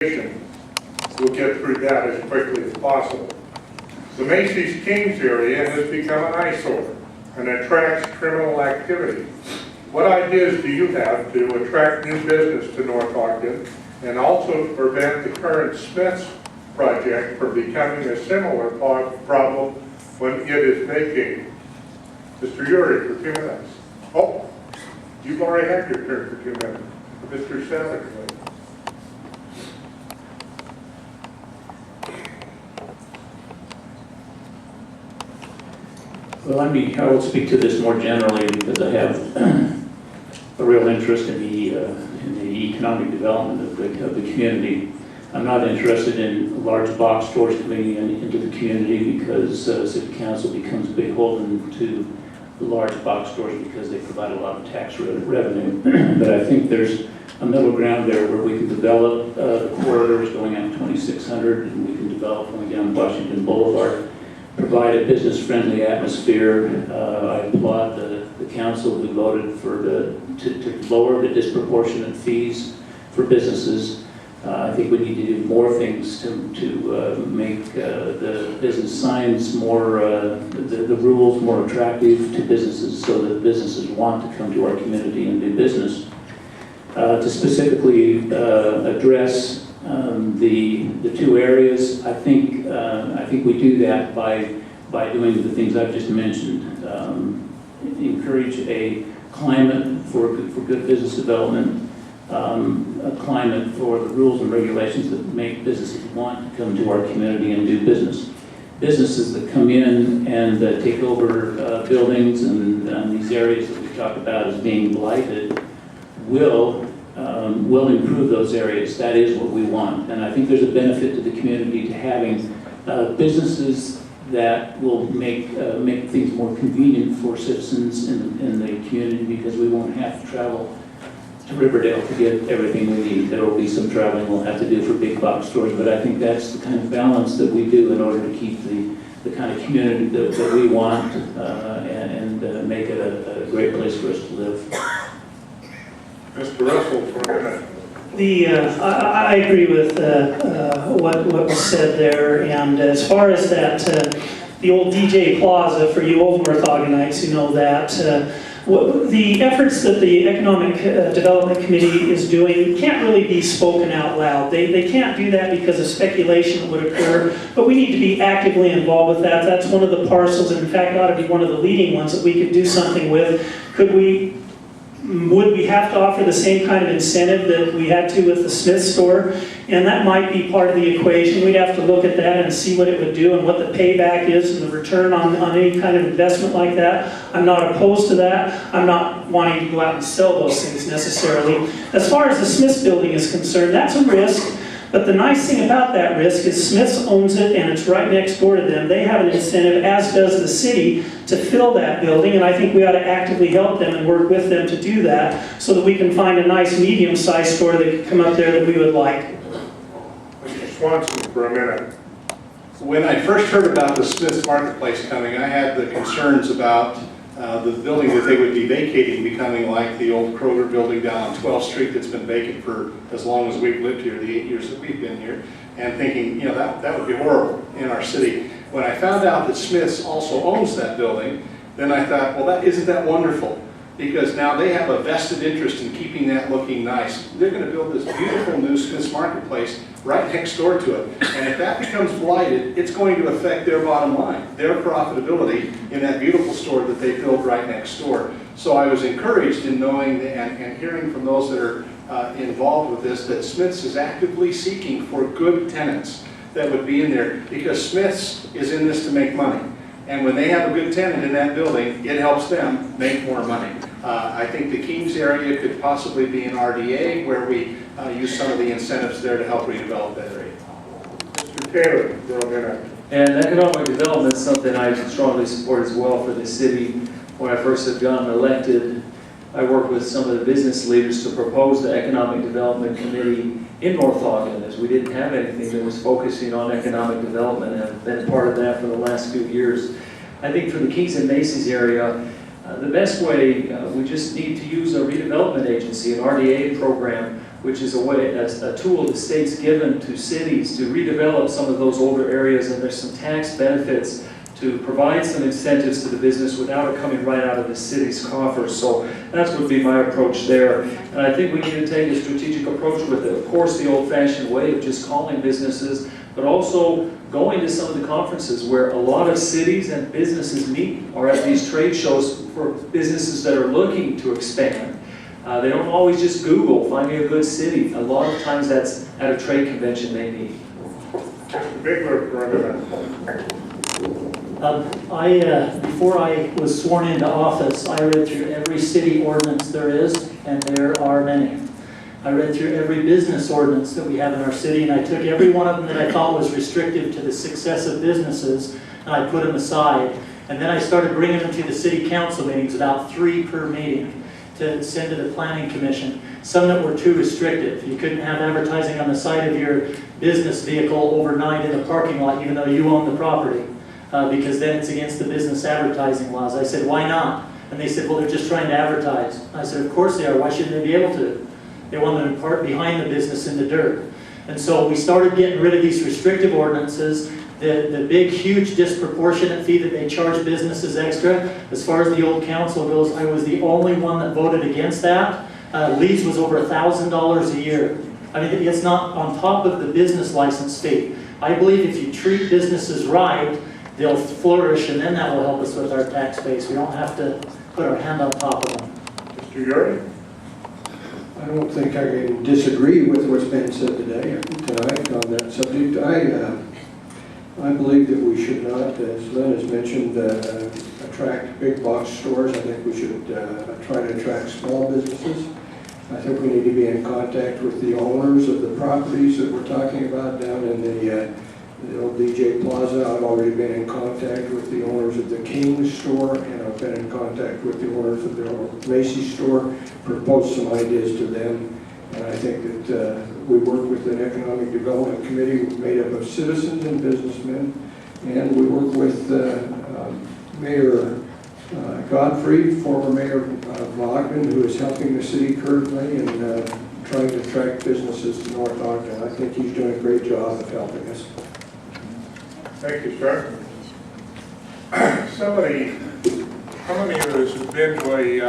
we'll get through that as quickly as possible. The Macy's Kings area has become an eyesore and attracts criminal activity. What ideas do you have to attract new business to North Ogden and also prevent the current Smith's project from becoming a similar problem when it is vacated? Mr. Uri, for 2 minutes. Oh, you've already had your turn for 2 minutes. Mr. Savage, please. Well, I will speak to this more generally because I have a real interest in the economic development of the community. I'm not interested in large box stores coming into the community because City Council becomes beholden to the large box stores because they provide a lot of tax revenue. But I think there's a middle ground there where we can develop the corridors going out 2600 and we can develop going down Washington Boulevard, provide a business-friendly atmosphere. I applaud the council who voted to lower the disproportionate fees for businesses. I think we need to do more things to make the business signs more, the rules more attractive to businesses so that businesses want to come to our community and do business. To specifically address the two areas, I think we do that by doing the things I've just mentioned. Encourage a climate for good business development, a climate for the rules and regulations that make businesses want to come to our community and do business. Businesses that come in and take over buildings and these areas that we talk about as being blighted will improve those areas. That is what we want. And I think there's a benefit to the community to having businesses that will make things more convenient for citizens in the community because we won't have to travel to Riverdale to get everything we need. There will be some traveling we'll have to do for big box stores, but I think that's the kind of balance that we do in order to keep the kind of community that we want and make it a great place for us to live. Mr. Russell, for a minute. I agree with what was said there, and as far as that, the old DJ Plaza, for you old North Ogdenites who know that, the efforts that the Economic Development Committee is doing can't really be spoken out loud. They can't do that because of speculation that would occur, but we need to be actively involved with that. That's one of the parcels, and in fact ought to be one of the leading ones that we could do something with. Would we have to offer the same kind of incentive that we had to with the Smith store? And that might be part of the equation. We'd have to look at that and see what it would do and what the payback is and the return on any kind of investment like that. I'm not opposed to that. I'm not wanting to go out and sell those things necessarily. As far as the Smith's building is concerned, that's a risk. But the nice thing about that risk is Smith's owns it and it's right next door to them. They have an incentive, as does the city, to fill that building, and I think we ought to actively help them and work with them to do that so that we can find a nice medium-sized store that could come up there that we would like. Mr. Swanson, for a minute. When I first heard about the Smith's Marketplace coming, I had the concerns about the building that they would be vacating becoming like the old Kroger building down on 12th Street that's been vacant for as long as we've lived here, the 8 years that we've been here, and thinking, that would be horrible in our city. When I found out that Smith's also owns that building, then I thought, well, isn't that wonderful? Because now they have a vested interest in keeping that looking nice. They're going to build this beautiful new Smith's Marketplace right next door to it. And if that becomes blighted, it's going to affect their bottom line, their profitability in that beautiful store that they built right next door. So I was encouraged in knowing and hearing from those that are involved with this that Smith's is actively seeking for good tenants that would be in there, because Smith's is in this to make money. And when they have a good tenant in that building, it helps them make more money. I think the Kings area could possibly be an RDA where we use some of the incentives there to help redevelop that area. Mr. Taylor, for a minute. And economic development is something I strongly support as well for the city. When I first had gotten elected, I worked with some of the business leaders to propose the Economic Development Committee in North Ogden, as we didn't have anything that was focusing on economic development, and I've been part of that for the last few years. I think for the Kings and Macy's area, the best way, we just need to use a redevelopment agency, an RDA program, which is a tool the state's given to cities to redevelop some of those older areas, and there's some tax benefits to provide some incentives to the business without it coming right out of the city's coffers. So that would be my approach there. And I think we need to take a strategic approach with it. Of course, the old-fashioned way of just calling businesses, but also going to some of the conferences where a lot of cities and businesses meet, or at these trade shows for businesses that are looking to expand. They don't always just Google, find me a good city. A lot of times that's at a trade convention they meet. Mr. Bigler for a minute. Before I was sworn into office, I read through every city ordinance there is, and there are many. I read through every business ordinance that we have in our city, and I took every one of them that I thought was restrictive to the success of businesses, and I put them aside. And then I started bringing them to the city council meetings, about 3 per meeting, to send to the planning commission. Some that were too restrictive. You couldn't have advertising on the side of your business vehicle overnight in a parking lot, even though you own the property. Because then it's against the business advertising laws. I said, why not? And they said, well, they're just trying to advertise. I said, of course they are. Why shouldn't they be able to? They want them to park behind the business in the dirt. And so we started getting rid of these restrictive ordinances. The big, huge disproportionate fee that they charge businesses extra, as far as the old council goes, I was the only one that voted against that. Leeds was over $1,000 a year. I mean, it's not on top of the business license fee. I believe if you treat businesses right, they'll flourish, and then that will help us with our tax base. We don't have to put our hand on top of them. Mr. Yuri? I don't think I can disagree with what's been said tonight on that subject. I believe that we should not, as Lynn has mentioned, attract big box stores. I think we should try to attract small businesses. I think we need to be in contact with the owners of the properties that we're talking about down in the old DJ Plaza. I've already been in contact with the owners of the King store, and I've been in contact with the owners of the Macy's store, proposed some ideas to them. And I think that we work with an economic development committee made up of citizens and businessmen, and we work with Mayor Godfrey, former mayor of Ogden, who is helping the city currently and trying to attract businesses to North Ogden. I think he's doing a great job of helping us. Thank you, sir. How many of us have been to a